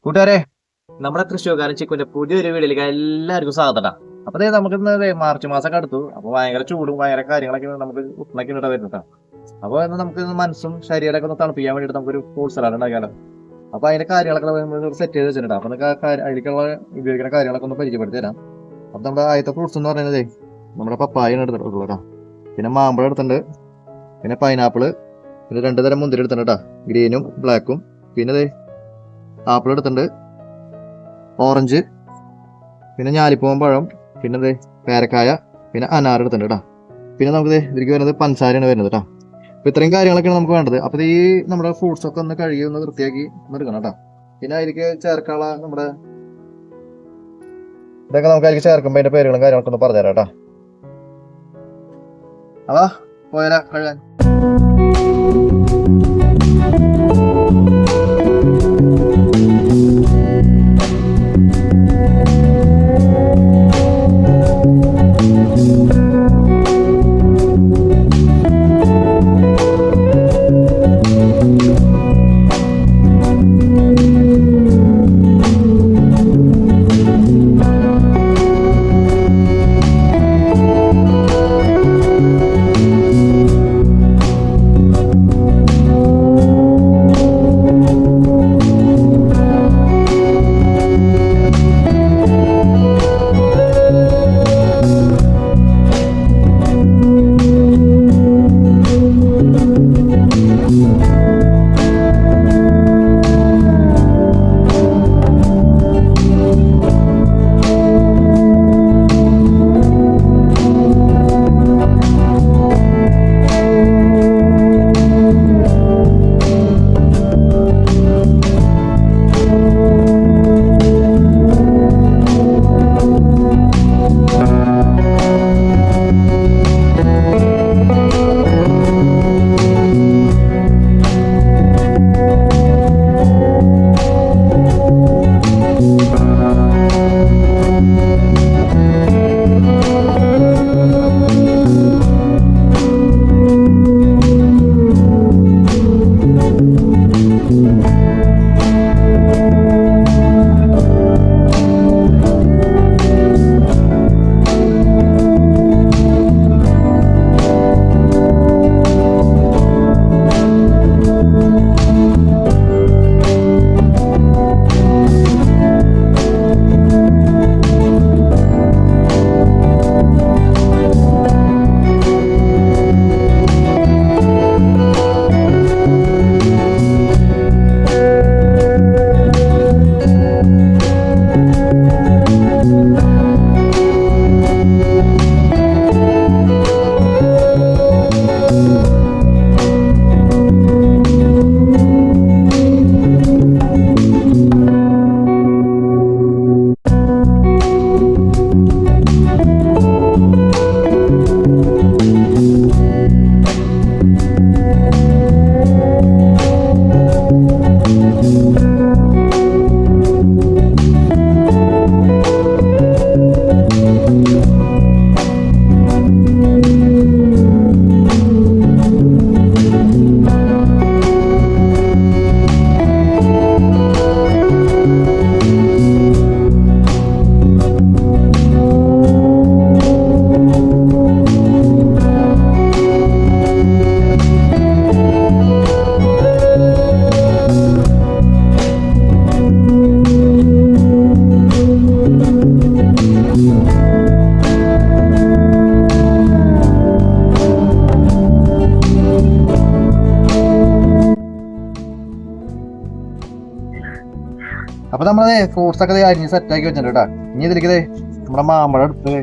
കൂട്ടുകാരെ, നമ്മുടെ തൃശ്ശൂർക്കാരൻ ചിക്കുന്റെ പുതിയൊരു വീഡിയോയിലേക്ക് എല്ലാവർക്കും സ്വാഗതം. അപ്പൊ നമുക്ക് ഇന്ന് മാർച്ച് മാസമൊക്കെ അടുത്തു. അപ്പൊ ഭയങ്കര ചൂടും ഭയങ്കര കാര്യങ്ങളൊക്കെ നമുക്ക് ഉഷ്ണൊക്കെ ഇട്ടാ വരുന്നത്. അപ്പൊ നമുക്ക് മനസ്സും ശരീരമൊക്കെ ഒന്ന് തണുപ്പിക്കാൻ വേണ്ടിയിട്ട് നമുക്കൊരു ഫ്രൂട്ട് സലാഡ് ഉണ്ടാക്കാലോ. അപ്പൊ അതിന്റെ കാര്യങ്ങളൊക്കെ സെറ്റ് ചെയ്ത് വെച്ചിട്ടുണ്ട്. അപ്പൊ അതിലേക്കുള്ള ഉപയോഗിക്കുന്ന കാര്യങ്ങളൊക്കെ ഒന്ന് പരിചയപ്പെടുത്തി തരാം. അപ്പൊ നമ്മുടെ ആദ്യത്തെ ഫ്രൂട്ട്സ് എന്ന് പറയുന്നത് നമ്മുടെ പപ്പായ എടുത്തിട്ടുള്ളൂ കേട്ടോ. പിന്നെ മാമ്പഴം എടുത്തിട്ടുണ്ട്, പിന്നെ പൈനാപ്പിള്, പിന്നെ 2 തരം മുന്തിരി എടുത്തിട്ടുണ്ട് കേട്ടോ, ഗ്രീനും ബ്ലാക്കും. പിന്നെ ആപ്പിൾ എടുത്തിട്ടുണ്ട്, ഓറഞ്ച്, പിന്നെ ഞാലിപ്പൂവൻ പഴം, പിന്നെ പേരക്കായ, പിന്നെ അനാർ എടുത്തിട്ടുണ്ട് കേട്ടോ. പിന്നെ നമുക്ക് ഇതിലേക്ക് വരുന്നത് പഞ്ചസാരയാണ് വരുന്നത് കേട്ടോ. അപ്പൊ ഇത്രയും കാര്യങ്ങളൊക്കെയാണ് നമുക്ക് വേണ്ടത്. അപ്പൊ ഈ നമ്മുടെ ഫ്രൂട്ട്സ് ഒക്കെ ഒന്ന് കഴുകി ഒന്ന് വൃത്തിയാക്കി എടുക്കണം കേട്ടോ. പിന്നെ അതിലേക്ക് ചേർക്കാനുള്ള നമ്മുടെ ഇതൊക്കെ നമുക്ക് അതിലേക്ക് ചേർക്കുമ്പോൾ അതിന്റെ പേരുകളും കാര്യങ്ങളൊക്കെ ഒന്ന് പറഞ്ഞുതരാം കേട്ടോ. അതാ പോയാലോ കഴുകാൻ. അപ്പൊ നമ്മളത് ഫ്രൂട്ട്സ് ഒക്കെ അരിഞ്ഞ് സെറ്റാക്കി വെച്ചിട്ടുണ്ട് കേട്ടോ. ഇനി ഇതിലേക്ക് നമ്മുടെ മാമ്പഴം എടുത്ത്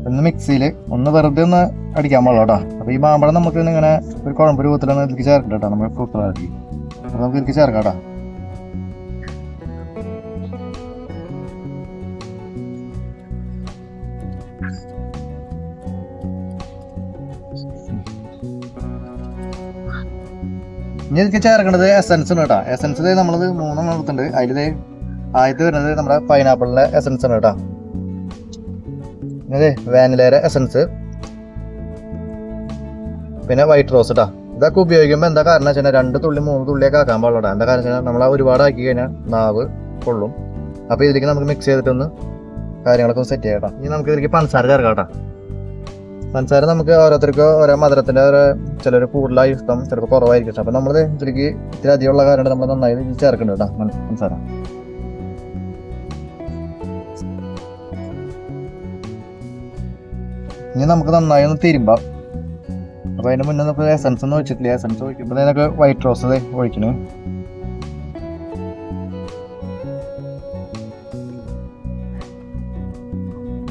ഒന്ന് മിക്സിയിൽ ഒന്ന് വെറുതെ ഒന്ന് അടിക്കാൻ പാടില്ല കേട്ടോ. അപ്പൊ ഈ മാമ്പഴം നമുക്ക് ഇങ്ങനെ ഒരു കുഴമ്പ് രൂപത്തിലൊന്ന് ഇതിലേക്ക് ചേർക്കണ്ട കേട്ടോ, നമ്മൾ ഫ്രൂട്ട് സലാഡിലേക്ക്. അപ്പൊ നമുക്ക് ഇതിലേക്ക് ചേർക്കാം കേട്ടോ. ഇനി ഇതിലേക്ക് ചേർക്കേണ്ടത് എസൻസ് ആണ് കേട്ടോ. എസൻസ് നമ്മളത് 3 എടുത്തിട്ടുണ്ട്. അതിൽ ആദ്യത്തെ വരുന്നത് നമ്മുടെ പൈനാപ്പിളിന്റെ എസൻസ് ആണ് കേട്ടോ. ഇത് വാനിലയുടെ എസൻസ്, പിന്നെ വൈറ്റ് റോസ് കേട്ടോ. ഇതൊക്കെ ഉപയോഗിക്കുമ്പോൾ എന്താ കാരണം വെച്ചാൽ 2 തുള്ളി 3 തുള്ളിയൊക്കെ ആക്കാൻ പാടില്ല. എന്താ കാരണം വെച്ചാൽ നമ്മൾ ഒരുപാട് ആക്കി കഴിഞ്ഞാൽ നാവ് കൊള്ളും. അപ്പോൾ ഇതിലേക്ക് നമുക്ക് മിക്സ് ചെയ്തിട്ടൊന്ന് കാര്യങ്ങളൊക്കെ ഒന്ന് സെറ്റ് ചെയ്യാം കേട്ടോ. ഇനി നമുക്ക് ഇതിലേക്ക് പഞ്ചസാര ചേർക്കാം കേട്ടോ. പഞ്ചസാര നമുക്ക് ഓരോരുത്തർക്കും ഓരോ മധുരത്തിൻ്റെ ഓരോ ചിലർ കൂടുതലായി ഇഷ്ടം, ചിലപ്പോൾ കുറവായിരിക്കും ഇഷ്ടം. അപ്പോൾ നമ്മൾ ഇതിലേക്ക് ഇത്തിരി അധികമുള്ള കാരണം നമ്മൾ നന്നായി ചേർക്കുന്നുണ്ട് കേട്ടോ പഞ്ചസാര. ഇനി നമുക്ക് നന്നായി ഒന്ന് തിരുമ്പാം. അപ്പോൾ അതിന് മുന്നേ നമുക്ക് എസൻസ് ഒന്നും ഒഴിച്ചിട്ടില്ല. എസൻസ് ഒഴിക്കുമ്പോൾ അതിനൊക്കെ വൈറ്റ് റോസ് ഒഴിക്കണേ.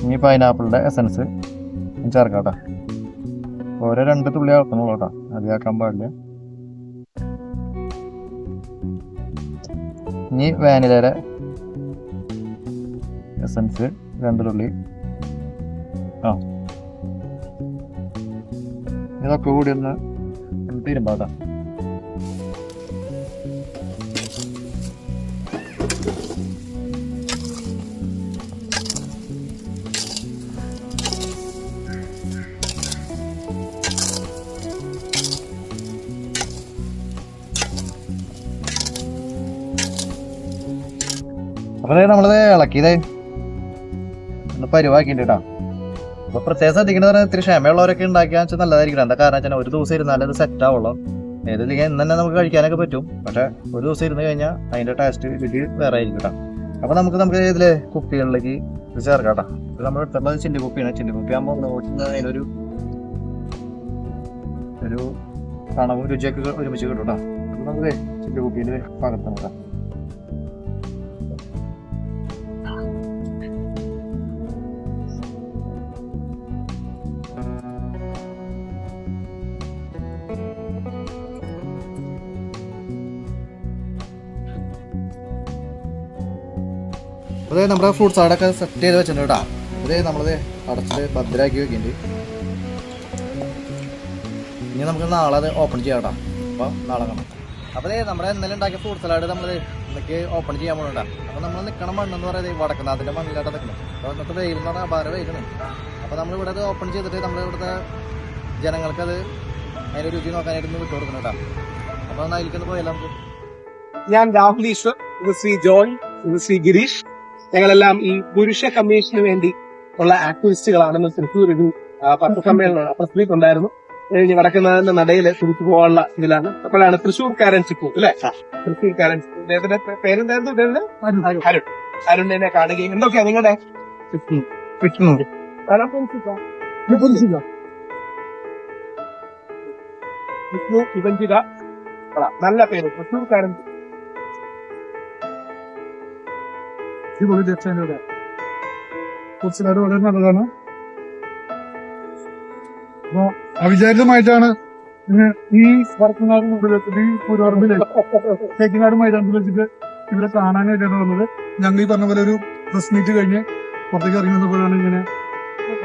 ഇനി പൈനാപ്പിളിൻ്റെ എസൻസ് ചേർക്കാം കേട്ടോ. ഓരോ 2 തുള്ളി ആക്കണുള്ളൂ കേട്ടോ, അധികമാക്കാൻ പാടില്ല. ഇനി വാനിലയുടെ എസൻസ് 2 തുള്ളി. ഇതൊക്കെ കൂടി ഒന്ന് തിരുമ്പാട്ടാ. അപ്പൊ നമ്മളത് ഇളക്കിയതേ ഒന്ന് പരിവാക്കിണ്ട് കേട്ടോ. അപ്പൊ പ്രത്യേകം ശ്രദ്ധിക്കുന്നത് പറഞ്ഞാൽ ഇത്തിരി ക്ഷമയുള്ളവരൊക്കെ ഉണ്ടാക്കിയാൽ വെച്ചാൽ നല്ലതായിരിക്കും. എന്താ കാരണം വെച്ചാൽ ഒരു ദിവസം ഇരുന്നാലും അത് സെറ്റ് ആവുള്ളൂ. ഏതില്ലെങ്കിൽ ഇന്ന് തന്നെ നമുക്ക് കഴിക്കാനൊക്കെ പറ്റും. പക്ഷെ ഒരു ദിവസം ഇരുന്ന് കഴിഞ്ഞാൽ അതിന്റെ ടേസ്റ്റ് രുചി വേറെ ആയിരിക്കും കേട്ടോ. അപ്പൊ നമുക്ക് ഇതില് കുപ്പികളിലേക്ക് ഇത് ചേർക്കാം കേട്ടോ. ഇത് നമ്മൾ എടുത്തുള്ളത് ചില്ലി കുപ്പിയാണ്. ചില്ലി കുപ്പി ആകുമ്പോൾ അതിനൊരു കണവും രുചിയൊക്കെ ഒരുമിച്ച് കിട്ടും കേട്ടോ. അപ്പൊ നമുക്ക് ചില്ലി കുപ്പിയിൽ പകർത്താം കേട്ടോ. അതെ നമ്മുടെ ഫ്രൂട്ട് സാലഡൊക്കെ സെറ്റ് ചെയ്ത് വെച്ചിട്ടുണ്ട് കേട്ടോ. അതെ നമ്മളത് അടച്ചിട്ട് ഭദ്രമാക്കി വെക്കുന്നുണ്ട്. ഇനി നമുക്ക് നാളെ അത് ഓപ്പൺ ചെയ്യാം കേട്ടോ. അപ്പോൾ നാളെ കാണാം. അപ്പോൾ നമ്മുടെ ഇന്നലെ ഉണ്ടാക്കിയ ഫ്രൂട്ട് സലാഡ് നമ്മൾ ഇന്നേക്ക് ഓപ്പൺ ചെയ്യാൻ പോകുന്നുണ്ട്. അപ്പോൾ നമ്മൾ നിൽക്കണ മണ്ണെന്ന് പറയുന്നത് വടക്കുന്നാഥിൻ്റെ മണ്ണിലായിട്ട് നിൽക്കണം. അപ്പോൾ ഇന്നത്തെ വെയിൽ എന്ന് പറഞ്ഞാൽ അപാര വെയിലാണ്. അപ്പോൾ നമ്മളിവിടെ അത് ഓപ്പൺ ചെയ്തിട്ട് നമ്മളിവിടുത്തെ ജനങ്ങൾക്കത് അതിൻ്റെ രുചി നോക്കാനായിട്ട് ഒന്ന് വിട്ടു കൊടുക്കണം കേട്ടോ. അപ്പോൾ ഒന്ന് അതിലേക്കൊന്ന് പോയാലോ നമുക്ക്. ഞാൻ രാഹുൽ ഈശ്വർ, ഇത് ശ്രീ ജോയ്, ഇത് ശ്രീ ഗിരീഷ്. ഞങ്ങളെല്ലാം ഈ പുരുഷ കമ്മീഷന് വേണ്ടി ഉള്ള ആക്ടിവിസ്റ്റുകളാണെന്ന് തൃശ്ശൂർ ഒരു പത്രസമ്മേളനം പ്രസിദ്ധീകരിക്കുണ്ടായിരുന്നു. കഴിഞ്ഞ് വടക്കുന്നാഥിന്റെ നടയിൽ തിരിച്ചു പോകാനുള്ള ഇതിലാണ്. അപ്പോഴാണ് തൃശ്ശൂർക്കാരൻ ചിക്കു അല്ലെ, തൃശ്ശൂർക്കാരൻ അദ്ദേഹത്തിന്റെ പേരെന്തായിരുന്നു? അരുണിനെ കാണുകയും എന്തൊക്കെയാ നിങ്ങളുടെ വിഷ്ണു ഇവഞ്ചിക, നല്ല പേര് തൃശ്ശൂർക്കാരൻ. വളരെ നല്ലതാണ്. അപ്പൊ അവിചാരിതമായിട്ടാണ് ഇന്ന് ഈ വടക്കുന്നാട് മുമ്പിൽ വെച്ചിട്ട് ഈ തേക്കിനാട് മൈതാനത്തിൽ വെച്ചിട്ട് ഇവരെ കാണാനായിട്ടാണ് വന്നത്. ഞങ്ങൾ ഈ പറഞ്ഞ പോലെ ഒരു പ്രസ് മീറ്റ് കഴിഞ്ഞ് പുറത്തേക്ക് ഇറങ്ങി വന്നപ്പോഴാണ് ഇങ്ങനെ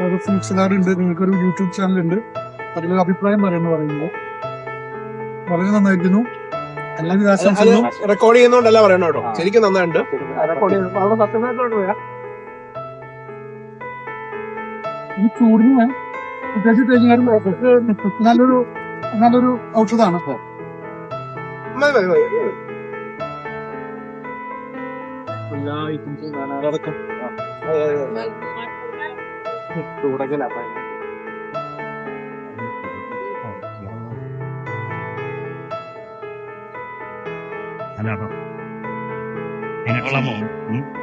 ഒരു ഫ്രൂട്ട് സലാഡ് ഉണ്ട്, നിങ്ങൾക്കൊരു യൂട്യൂബ് ചാനൽ ഉണ്ട്, അതിലൊരു അഭിപ്രായം പറയുന്നത് വളരെ നന്നായിരിക്കുന്നു. എല്ലാവിധ ആശംസകളും. റെക്കോർഡ് ചെയ്യുന്നോണ്ടല്ല പറയണോ കേട്ടോ, ശരിക്കും നന്നായിട്ടുണ്ട്. ഈ ചൂടിന് പ്രത്യേകിച്ച് തേങ്ങാരും നല്ലൊരു ഔഷധമാണ്.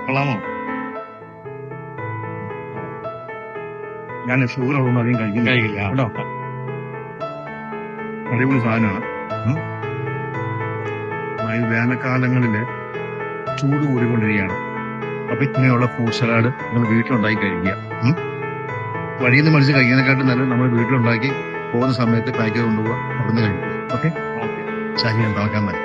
കൊള്ളാമോ? ഞാൻ ഷുഗറൊന്നും അധികം കഴിക്കില്ല കേട്ടോ. അടിപൊളി സാധനമാണ്. അതായത് വേനൽക്കാലങ്ങളില് ചൂട് കൂടിക്കൊണ്ടിരിക്കുകയാണ്. അപ്പൊ ഇങ്ങനെയുള്ള ഫ്രൂട്ട് സലാഡ് നമ്മൾ വീട്ടിലുണ്ടാക്കി കഴിക്കുക. വഴിയിൽ നിന്ന് മറിച്ച് കഴിക്കാനെക്കാട്ടും നല്ല നമ്മൾ വീട്ടിലുണ്ടാക്കി പോകുന്ന സമയത്ത് പാക്ക് കൊണ്ടുപോകുക, അവിടുന്ന് കഴിക്കും. ഓക്കെ, ശരീരം താക്കാൻ മതി.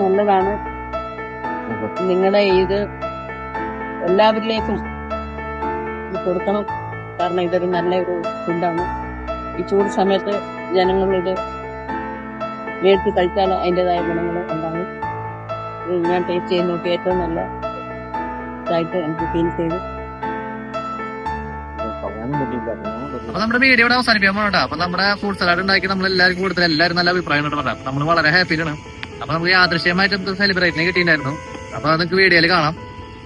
നല്ലതാണ്. നിങ്ങളുടെ ഇത് എല്ലാവരിലേക്കും ഇത് കൊടുക്കണം. കാരണം ഇതൊരു നല്ലൊരു ഫുഡാണ്. ഈ ചൂട് സമയത്ത് ജനങ്ങൾ ഇത് നേരിട്ട് കഴിച്ചാൽ അതിൻ്റെതായ ഗുണങ്ങൾ ഉണ്ടാകും. ഇത് ഞാൻ ടേസ്റ്റ് ചെയ്ത് നോക്കി ഏറ്റവും നല്ല ഇതായിട്ട് എനിക്ക് ഫീൽ ചെയ്തു. അപ്പൊ നമ്മുടെ വീഡിയോ ഇവിടെ അവസാനിപ്പിക്കാൻ പോകണ്ട. അപ്പൊ നമ്മുടെ ഫ്രൂട്ട് സലാഡ് ഉണ്ടാക്കി നമ്മൾ എല്ലാവർക്കും കൊടുത്തത് എല്ലാവരും നല്ല അഭിപ്രായം പറയാം. നമ്മൾ വളരെ ഹാപ്പിയാണ്. അപ്പൊ നമുക്ക് യാദൃശ്യമായിട്ട് സെലിബ്രേറ്റിന് കിട്ടിയിട്ടുണ്ടായിരുന്നു. അപ്പൊ അതൊക്കെ വീഡിയോയിൽ കാണാം.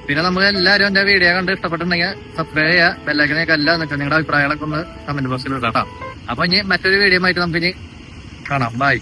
പിന്നെ നമ്മൾ എല്ലാവരും എന്റെ വീഡിയോ കണ്ട് ഇഷ്ടപ്പെട്ടിട്ടുണ്ടെങ്കിൽ സബ്സ്ക്രൈബ് ചെയ്യുക, ബെല്ലൈക്കനൊക്കെ എല്ലാം വെച്ചാൽ നിങ്ങളുടെ അഭിപ്രായങ്ങളൊക്കെ ഒന്ന് കമന്റ് ബോക്സിൽ ഇടാം. അപ്പൊ ഇനി മറ്റൊരു വീഡിയോ ആയിട്ട് നമുക്ക് ഇനി കാണാം. ബൈ.